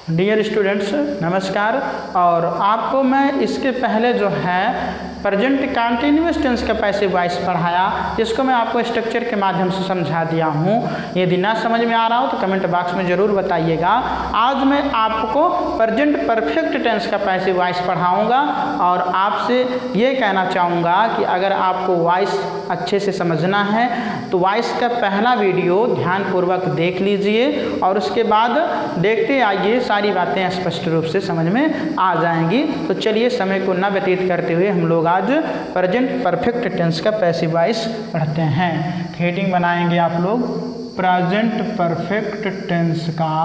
Dear students नमस्कार। और आपको मैं इसके पहले जो है प्रेजेंट कंटिन्यूअस टेंस का पैसिव वॉइस पढ़ाया, जिसको मैं आपको स्ट्रक्चर के माध्यम से समझा दिया हूँ। यदि ना समझ में आ रहा हो तो कमेंट बॉक्स में ज़रूर बताइएगा। आज मैं आपको प्रेजेंट परफेक्ट टेंस का पैसिव वॉइस पढ़ाऊँगा और आपसे ये कहना चाहूँगा कि अगर आपको वॉइस अच्छे से समझना है तो वॉइस का पहला वीडियो ध्यानपूर्वक देख लीजिए और उसके बाद देखते आइए, सारी बातें स्पष्ट रूप से समझ में आ जाएंगी। तो चलिए समय को न व्यतीत करते हुए हम लोग आज प्रेजेंट परफेक्ट टेंस का पैसिव वॉइस पढ़ते हैं। हेडिंग बनाएंगे आप लोग प्रेजेंट परफेक्ट टेंस का,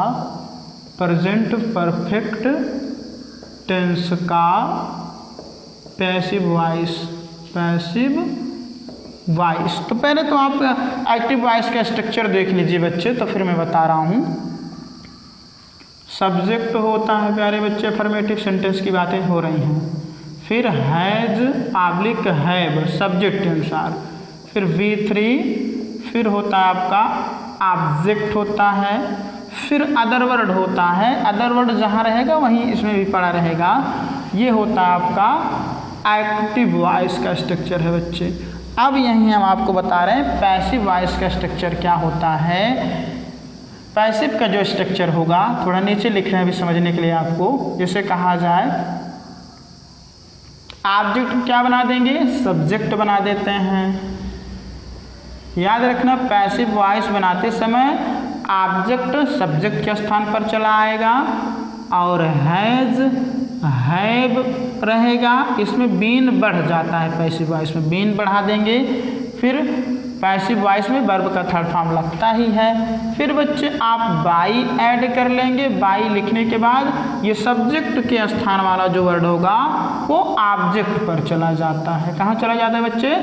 प्रेजेंट परफेक्ट टेंस का पैसिव वॉइस, पैसिव वॉइस। तो पहले तो आप एक्टिव वॉइस का स्ट्रक्चर देख लीजिए बच्चे, तो फिर मैं बता रहा हूँ। सब्जेक्ट होता है प्यारे बच्चे, अफर्मेटिव सेंटेंस की बातें हो रही हैं। फिर हैज ऑब्लिक हैव सब्जेक्ट के अनुसार, फिर V3, फिर होता है आपका ऑब्जेक्ट होता है, फिर अदर वर्ड होता है। अदर वर्ड जहाँ रहेगा वहीं इसमें भी पड़ा रहेगा। ये होता है आपका एक्टिव वॉइस का स्ट्रक्चर है बच्चे। अब यहीं हम आपको बता रहे हैं पैसिव वॉइस का स्ट्रक्चर क्या होता है। पैसिव का जो स्ट्रक्चर होगा, थोड़ा नीचे लिख रहे हैं अभी समझने के लिए आपको। जैसे कहा जाए ऑब्जेक्ट क्या बना देंगे, सब्जेक्ट बना देते हैं। याद रखना पैसिव वॉइस बनाते समय ऑब्जेक्ट सब्जेक्ट के स्थान पर चला आएगा और हैज हैव रहेगा। इसमें बीन बढ़ जाता है, पैसिव वॉइस में बीन बढ़ा देंगे। फिर पैसिव वॉइस में वर्ब का थर्ड फॉर्म लगता ही है। फिर बच्चे आप बाई ऐड कर लेंगे। बाई लिखने के बाद ये सब्जेक्ट के स्थान वाला जो वर्ड होगा वो ऑब्जेक्ट पर चला जाता है। कहाँ चला जाता है बच्चे,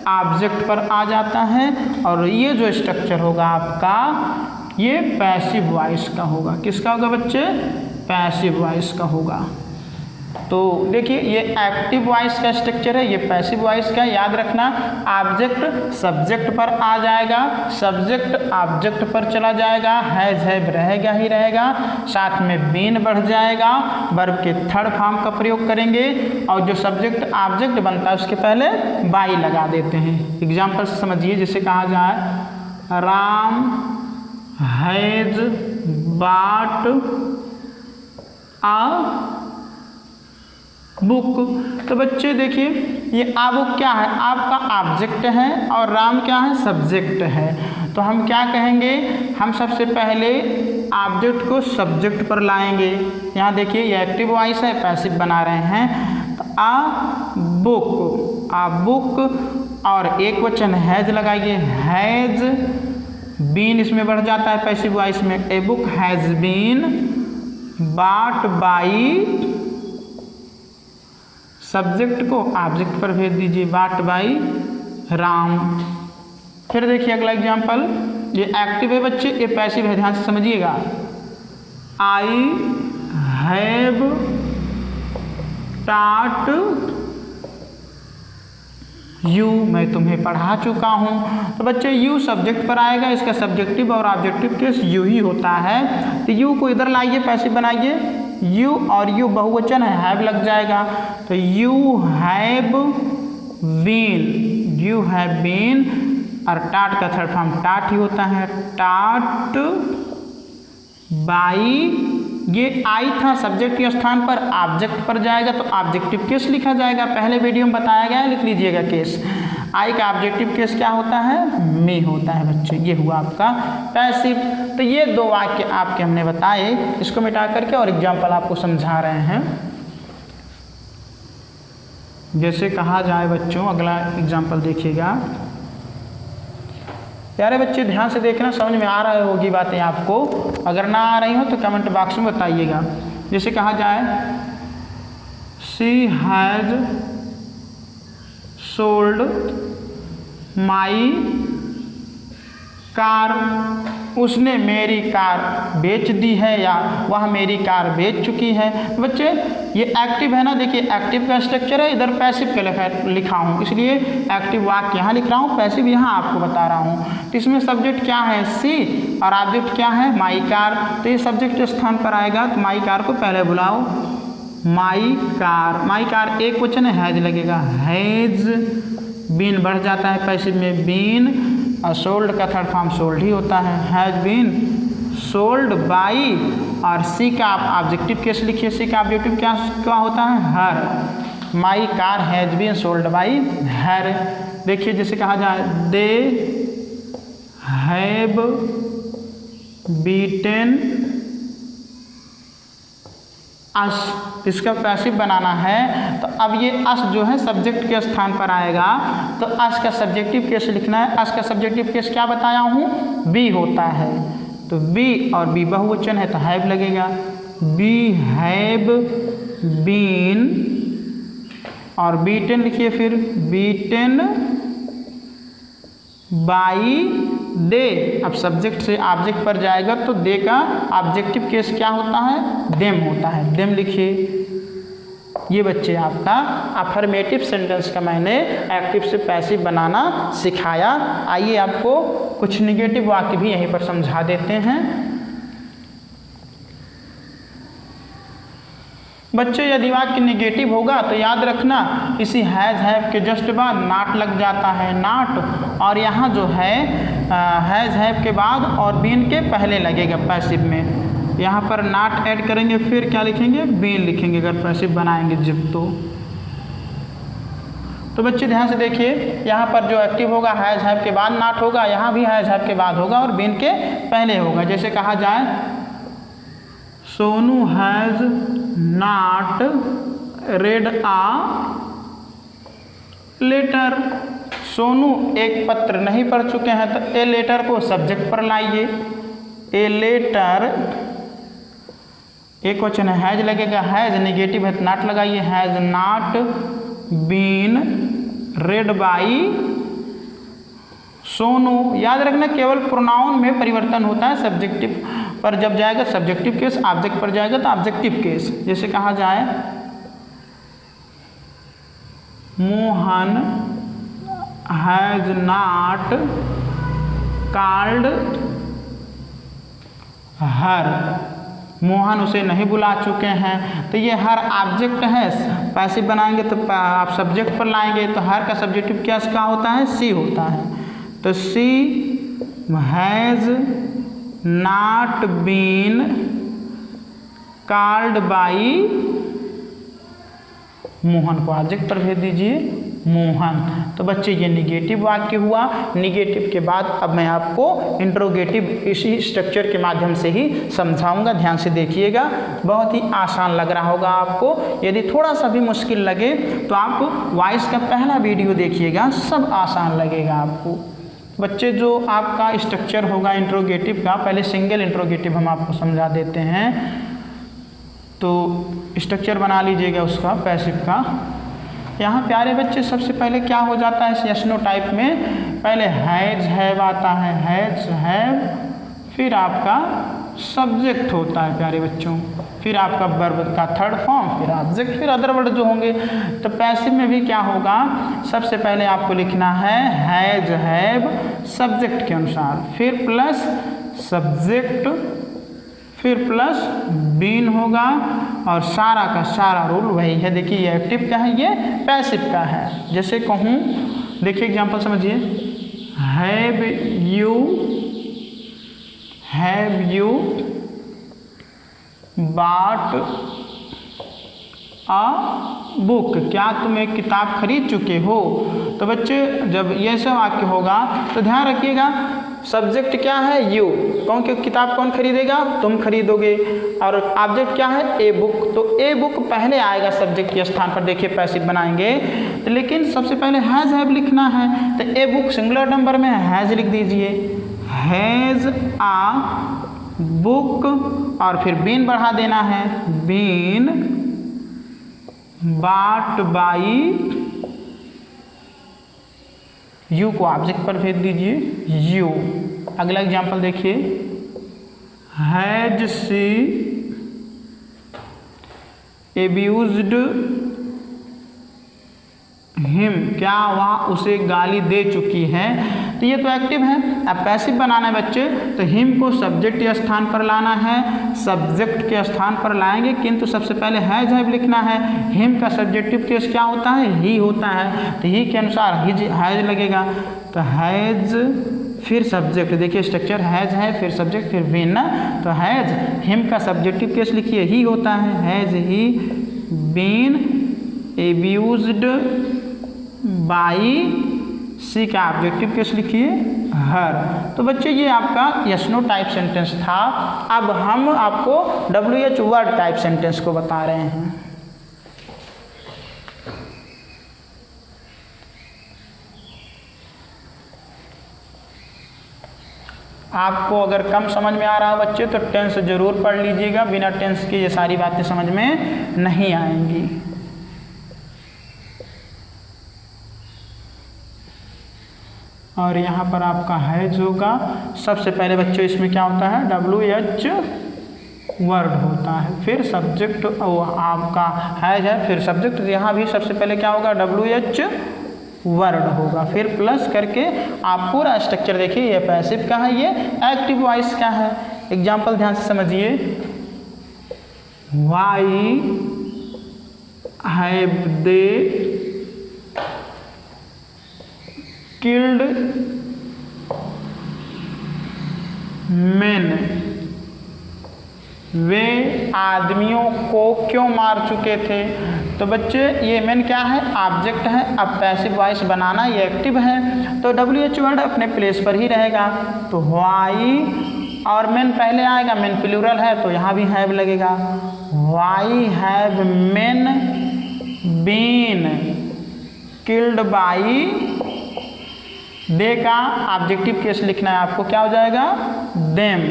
ऑब्जेक्ट पर आ जाता है। और ये जो स्ट्रक्चर होगा आपका, ये पैसिव वॉइस का होगा। किसका होगा बच्चे, पैसिव वॉइस का होगा। तो देखिए ये एक्टिव वॉइस का स्ट्रक्चर है, ये पैसिव वॉइस का। याद रखना ऑब्जेक्ट सब्जेक्ट पर आ जाएगा, सब्जेक्ट ऑब्जेक्ट पर चला जाएगा, हैज हैव रहेगा ही रहेगा, साथ में बीन बढ़ जाएगा, वर्ब के थर्ड फॉर्म का प्रयोग करेंगे और जो सब्जेक्ट ऑब्जेक्ट बनता है उसके पहले बाई लगा देते हैं। एग्जाम्पल से समझिए, जैसे कहा जाए Ram has bought a book. तो बच्चे देखिए ये आ बुक क्या है, आपका ऑब्जेक्ट है और राम क्या है, सब्जेक्ट है। तो हम क्या कहेंगे, हम सबसे पहले ऑब्जेक्ट को सब्जेक्ट पर लाएंगे। यहाँ देखिए ये एक्टिव वॉइस है, पैसिव बना रहे हैं। तो आ बुक और एक वचन हैज लगाइए, हैज बीन इसमें बढ़ जाता है पैसिव वॉइस में। A book has been bought by, subject को ऑब्जेक्ट पर भेज दीजिए, बॉट बाई राम। फिर देखिए अगला एग्जाम्पल, ये एक्टिव है बच्चे, ये पैसिव है, ध्यान से समझिएगा। आई हैव टॉट यू, मैं तुम्हें पढ़ा चुका हूँ। तो बच्चे यू सब्जेक्ट पर आएगा, इसका सब्जेक्टिव और ऑब्जेक्टिव केस यू ही होता है। तो यू को इधर लाइए, पैसिव बनाइए। यू और यू बहुवचन है, हैव लग जाएगा। तो you have been, you have been, और टाट का थर्ड फॉर्म टाट ही होता है, टाट बाई। ये आई था, सब्जेक्ट के स्थान पर ऑब्जेक्ट पर जाएगा तो ऑब्जेक्टिव केस लिखा जाएगा। पहले वीडियो में बताया गया है, लिख लीजिएगा केस। आई का ऑब्जेक्टिव केस क्या होता है, मे होता है बच्चे। ये हुआ आपका पैसिव। तो ये दो वाक्य आपके हमने बताए, इसको मिटा करके और एग्जाम्पल आपको समझा रहे हैं। जैसे कहा जाए बच्चों, अगला एग्जाम्पल देखिएगा। प्यारे बच्चे ध्यान से देखना, समझ में आ रही होगी बातें आपको। अगर ना आ रही हो तो कमेंट बॉक्स में बताइएगा। जैसे कहा जाए she has sold my car, उसने मेरी कार बेच दी है या वह मेरी कार बेच चुकी है। बच्चे ये एक्टिव है ना, देखिए एक्टिव का स्ट्रक्चर है, इधर पैसिव का लिखा हूँ, इसलिए एक्टिव वाक्य यहाँ लिख रहा हूँ, पैसिव यहाँ आपको बता रहा हूँ। तो इसमें सब्जेक्ट क्या है सी और ऑब्जेक्ट क्या है माई कार, तो ये सब्जेक्ट स्थान पर आएगा। तो माई कार को पहले बुलाओ, माई कार एक क्वेश्चन है, हैज लगेगा, हैज बीन बढ़ जाता है पैसिव में बीन, और सोल्ड का थर्ड फॉर्म सोल्ड ही होता है, हैज बीन सोल्ड बाई, और सी का आप ऑब्जेक्टिव केस लिखिए, सी का ऑब्जेक्टिव क्या होता है her, my car has been sold by her. देखिए जैसे कहा जाए दे हैव बीटेन अस, इसका पैसिव बनाना है। तो अब ये अस जो है सब्जेक्ट के स्थान पर आएगा, तो अस का सब्जेक्टिव केस लिखना है। अस का सब्जेक्टिव केस क्या बताया हूँ, बी होता है, तो बी और बी बहुवचन है तो हैव लगेगा, बी हैव बीन, और बीटेन लिखिए फिर, बीटेन बाई दे। अब सब्जेक्ट से ऑब्जेक्ट पर जाएगा तो दे का ऑब्जेक्टिव केस क्या होता है, देम होता है, देम लिखिए। ये बच्चे आपका अफर्मेटिव सेंटेंस का मैंने एक्टिव से पैसिव बनाना सिखाया। आइए आपको कुछ निगेटिव वाक्य भी यहीं पर समझा देते हैं। बच्चे यदि वाक्य निगेटिव होगा तो याद रखना इसी हैज़ हैव के जस्ट बाद नॉट लग जाता है, नॉट, और यहाँ जो है हैज़ हैव के बाद और बीन के पहले लगेगा पैसिव में, यहाँ पर नॉट ऐड करेंगे, फिर क्या लिखेंगे, बीन लिखेंगे अगर पैसिव बनाएंगे जब। तो बच्चे ध्यान से देखिए, यहाँ पर जो एक्टिव होगा हैज़ हैव के बाद नॉट होगा, यहाँ भी हैज़ हैव के बाद होगा और बीन के पहले होगा। जैसे कहा जाए Sonu has not read a letter, Sonu एक पत्र नहीं पढ़ चुके हैं, तो ए लेटर को सब्जेक्ट पर लाइए, ए लेटर एक क्वेश्चन है, हैज लगेगा, हैज निगेटिव है तो नॉट लगाइए, has not been read by Sonu. याद रखना केवल प्रोनाउन में परिवर्तन होता है, सब्जेक्टिव पर जब जाएगा सब्जेक्टिव केस, ऑब्जेक्ट पर जाएगा तो ऑब्जेक्टिव केस। जैसे कहा जाए Mohan has not called her, Mohan उसे नहीं बुला चुके हैं, तो ये हर ऑब्जेक्ट है, पैसिव बनाएंगे तो आप सब्जेक्ट पर लाएंगे, तो हर का सब्जेक्टिव क्या इसका होता है, सी होता है। तो she has not been called by Mohan को ऑब्जेक्ट पर भेज दीजिए, मोहन। तो बच्चे ये निगेटिव वाक्य हुआ। निगेटिव के बाद अब मैं आपको इंट्रोगेटिव इसी स्ट्रक्चर के माध्यम से ही समझाऊंगा, ध्यान से देखिएगा, बहुत ही आसान लग रहा होगा आपको। यदि थोड़ा सा भी मुश्किल लगे तो आप वॉइस का पहला वीडियो देखिएगा, सब आसान लगेगा आपको। बच्चे जो आपका स्ट्रक्चर होगा इंट्रोगेटिव का, पहले सिंगल इंट्रोगेटिव हम आपको समझा देते हैं। तो स्ट्रक्चर बना लीजिएगा उसका पैसिव का। यहाँ प्यारे बच्चे सबसे पहले क्या हो जाता है यस नो टाइप में, पहले हैज हैव आता है, हैज हैव, फिर आपका सब्जेक्ट होता है प्यारे बच्चों, फिर आपका वर्ब का थर्ड फॉर्म, फिर ऑब्जेक्ट, फिर अदर वर्ड जो होंगे। तो पैसिव में भी क्या होगा, सबसे पहले आपको लिखना है हैज हैव सब्जेक्ट के अनुसार, फिर प्लस सब्जेक्ट, फिर प्लस बीन होगा, और सारा का सारा रूल वही है। देखिए ये एक्टिव का है, ये पैसिव का है। जैसे कहूँ, देखिए एग्जांपल समझिए, have you bought a book, क्या तुम एक किताब खरीद चुके हो। तो बच्चे जब ये सब वाक्य होगा तो ध्यान रखिएगा सब्जेक्ट क्या है, यू, क्योंकि किताब कौन खरीदेगा, तुम खरीदोगे, और ऑब्जेक्ट क्या है, ए बुक, तो ए बुक पहले आएगा सब्जेक्ट के स्थान पर। देखिए पैसिव बनाएंगे तो, लेकिन सबसे पहले हैज़ हैव लिखना है, तो ए बुक सिंगुलर नंबर में हैज़ लिख दीजिए, हैज़ आ बुक, और फिर बीन बढ़ा देना है, बीन बॉट बाई, यू को ऑब्जेक्ट पर भेज दीजिए, यू। अगला एग्जाम्पल देखिए, हैज शी एब्यूज्ड हिम, क्या वह उसे गाली दे चुकी है। तो ये तो एक्टिव है। अब पैसिव बनाना है बच्चे, तो हिम को सब्जेक्ट के स्थान पर लाना है, सब्जेक्ट के स्थान पर लाएंगे, किंतु सबसे पहले हैज हैव लिखना है। हिम का सब्जेक्टिव केस क्या होता है, ही होता है, तो ही के अनुसार हिज हैज लगेगा। तो हैज फिर सब्जेक्ट, देखिए स्ट्रक्चर हैज है, फिर सब्जेक्ट, फिर बीन ना, तो हैज हिम का सब्जेक्टिव केस लिखिए ही होता है, हैज ही बीन एब्यूज्ड बाई सी का ऑब्जेक्टिव केस लिखिए हर। तो बच्चे ये आपका यस नो टाइप सेंटेंस था। अब हम आपको WH वर्ड टाइप सेंटेंस को बता रहे हैं। आपको अगर कम समझ में आ रहा हो बच्चे तो टेंस जरूर पढ़ लीजिएगा, बिना टेंस के ये सारी बातें समझ में नहीं आएंगी। और यहाँ पर आपका हैज होगा। सबसे पहले बच्चों इसमें क्या होता है, WH वर्ड होता है, फिर सब्जेक्ट आपका हैज है, फिर सब्जेक्ट, यहाँ भी सबसे पहले क्या होगा, WH वर्ड होगा, फिर प्लस करके आप पूरा स्ट्रक्चर देखिए, ये पैसिव का है, ये एक्टिव वॉइस का है। एग्जाम्पल ध्यान से समझिए, why have they killed man, वे आदमियों को क्यों मार चुके थे। तो बच्चे ये मैन क्या है, ऑब्जेक्ट है। अब पैसिव वॉइस बनाना ये एक्टिव है, तो WH वर्ड अपने प्लेस पर ही रहेगा। तो वाई और मैन पहले आएगा, मैन प्लूरल है तो यहाँ भी हैव लगेगा। Why have man been killed by, they का ऑब्जेक्टिव केस लिखना है आपको, क्या हो जाएगा, देम।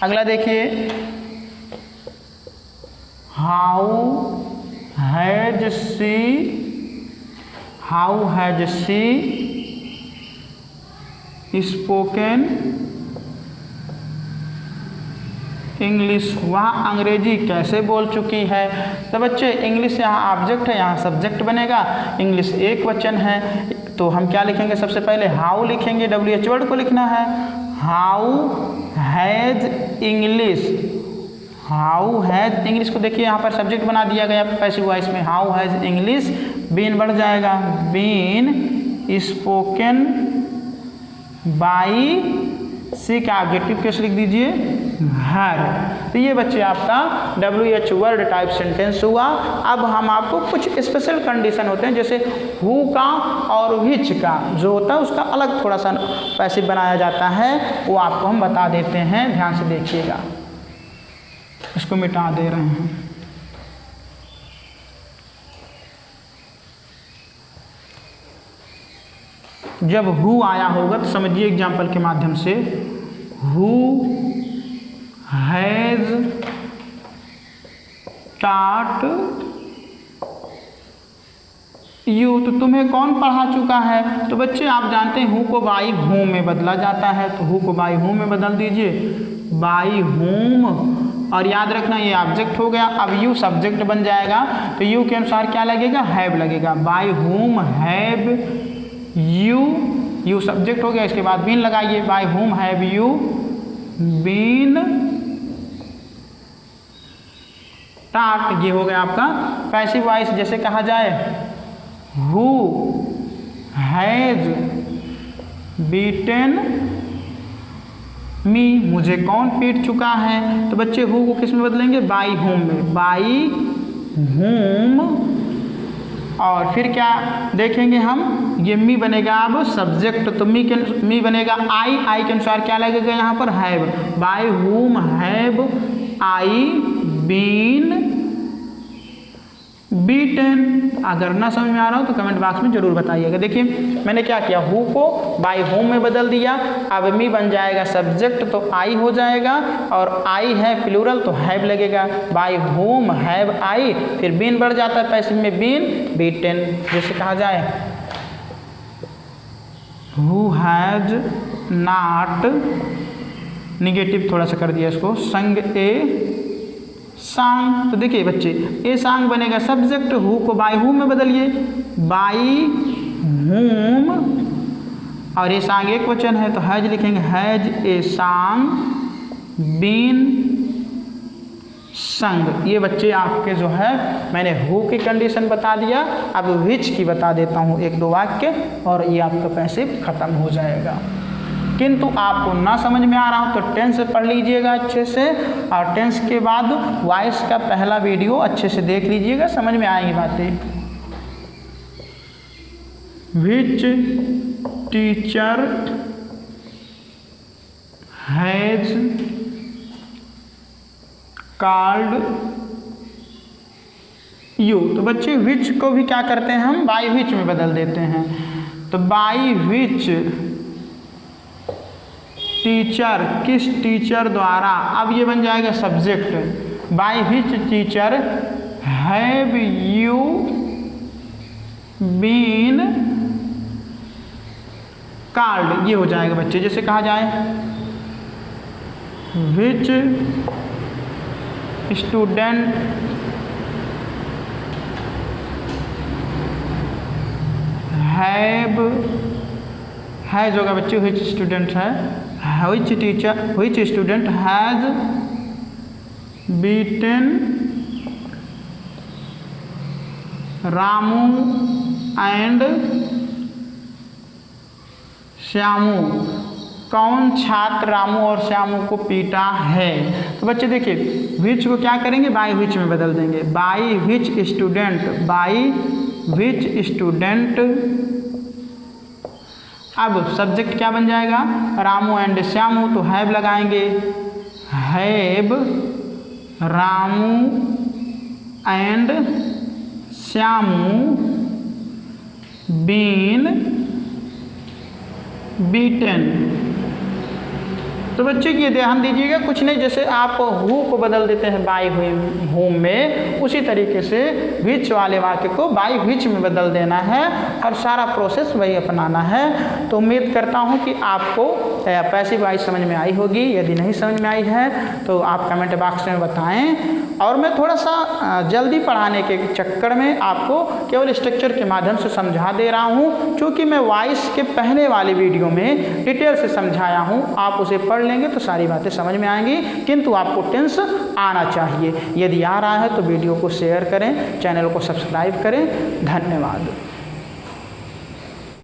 अगला देखिए, how has she spoken English, वह अंग्रेजी कैसे बोल चुकी है। तो बच्चे इंग्लिश यहाँ ऑब्जेक्ट है, यहाँ सब्जेक्ट बनेगा, इंग्लिश एक वचन है, तो हम क्या लिखेंगे, सबसे पहले हाउ लिखेंगे, WH वर्ड को लिखना है। How has English, how has English को देखिए यहाँ पर सब्जेक्ट बना दिया गया पैसिव वॉइस में, हाउ हैज इंग्लिश, बीन बढ़ जाएगा, बीन स्पोकन बाई सी का ऑब्जेक्टिव केस लिख दीजिए हर। तो ये बच्चे आपका WH वर्ड टाइप सेंटेंस हुआ। अब हम आपको कुछ स्पेशल कंडीशन होते हैं, जैसे हु का और विच का जो होता है उसका अलग थोड़ा सा पैसिव बनाया जाता है, वो आपको हम बता देते हैं, ध्यान से देखिएगा। इसको मिटा दे रहे हैं। जब हु आया होगा तो समझिए एग्जाम्पल के माध्यम से, हु हैज टॉट यू, तो तुम्हें कौन पढ़ा चुका है। तो बच्चे आप जानते हैं हु को बाई हूम में बदला जाता है, तो हु को बाई हूम में बदल दीजिए, बाई हूम, और याद रखना ये ऑब्जेक्ट हो गया। अब यू सब्जेक्ट बन जाएगा, तो यू के अनुसार क्या लगेगा, हैव लगेगा, by whom have you, you subject हो गया, इसके बाद बीन लगाइए, bye whom have you been taught, ये हो गया आपका पैसिव वॉइस। जैसे कहा जाए हु हैज बीटन मी, मुझे कौन पीट चुका है। तो बच्चे हु को किस में बदलेंगे, बाई हुम में, बाई हुम, और फिर क्या देखेंगे हम, ये मी बनेगा अब सब्जेक्ट, तो मी बनेगा आई के अनुसार क्या लगेगा यहाँ पर, have, by whom have I been beaten. अगर ना समझ में आ रहा हो तो कमेंट बॉक्स में जरूर बताइएगा। देखिए मैंने क्या किया, हु को बाय होम में बदल दिया, अब मी बन जाएगा सब्जेक्ट तो आई हो जाएगा, और आई है प्लूरल तो हैव लगेगा, बाय होम हैव आई, फिर बीन बढ़ जाता है पैसिव में, बीन बीटन। जैसे कहा जाए हु हैज नॉट, निगेटिव थोड़ा सा कर दिया इसको, संग ए सांग। तो देखिए बच्चे, ए सांग बनेगा subject, who co by who में बदलिए, बाई हुम, और ये सांग एक वचन है तो हैज लिखेंगे, हैज ए सांग बीन संग। ये बच्चे आपके जो है मैंने हु की कंडीशन बता दिया, अब विच की बता देता हूँ एक दो वाक्य, और ये आपका पैसिव खत्म हो जाएगा। किंतु आपको ना समझ में आ रहा हो तो टेंस पढ़ लीजिएगा अच्छे से, और टेंस के बाद वॉइस का पहला वीडियो अच्छे से देख लीजिएगा, समझ में आएगी बातें। विच टीचर हैज कॉल्ड यू। तो बच्चे विच को भी क्या करते हैं हम, बाई विच में बदल देते हैं। तो बाई विच टीचर, किस टीचर द्वारा, अब ये बन जाएगा subject, by which teacher have you been called, ये हो जाएगा बच्चे। जैसे कहा जाए विच स्टूडेंट हैज होगा बच्चे, विच स्टूडेंट है, which teacher, which student has beaten Ramu and Shyamu, कौन छात्र रामू और श्यामू को पीटा है। तो बच्चे देखिए विच को क्या करेंगे, बाई विच में बदल देंगे, by which student, by which student. अब सब्जेक्ट क्या बन जाएगा, रामू एंड श्यामू, तो हैव लगाएंगे, have Ramu and Shyamu been beaten. तो बच्चे ये ध्यान दीजिएगा, कुछ नहीं, जैसे आप हु को बदल देते हैं बाई हुम में, उसी तरीके से विच वाले वाक्य को बाई विच में बदल देना है, और सारा प्रोसेस वही अपनाना है। तो उम्मीद करता हूँ कि आपको पैसिव वॉइस समझ में आई होगी। यदि नहीं समझ में आई है तो आप कमेंट बॉक्स में बताएं, और मैं थोड़ा सा जल्दी पढ़ाने के चक्कर में आपको केवल स्ट्रक्चर के माध्यम से समझा दे रहा हूँ, क्योंकि मैं वॉइस के पहले वाली वीडियो में डिटेल से समझाया हूँ। आप उसे पढ़ लेंगे तो सारी बातें समझ में आएंगी, किंतु आपको टेंस आना चाहिए। यदि आ रहा है तो वीडियो को शेयर करें, चैनल को सब्सक्राइब करें। धन्यवाद।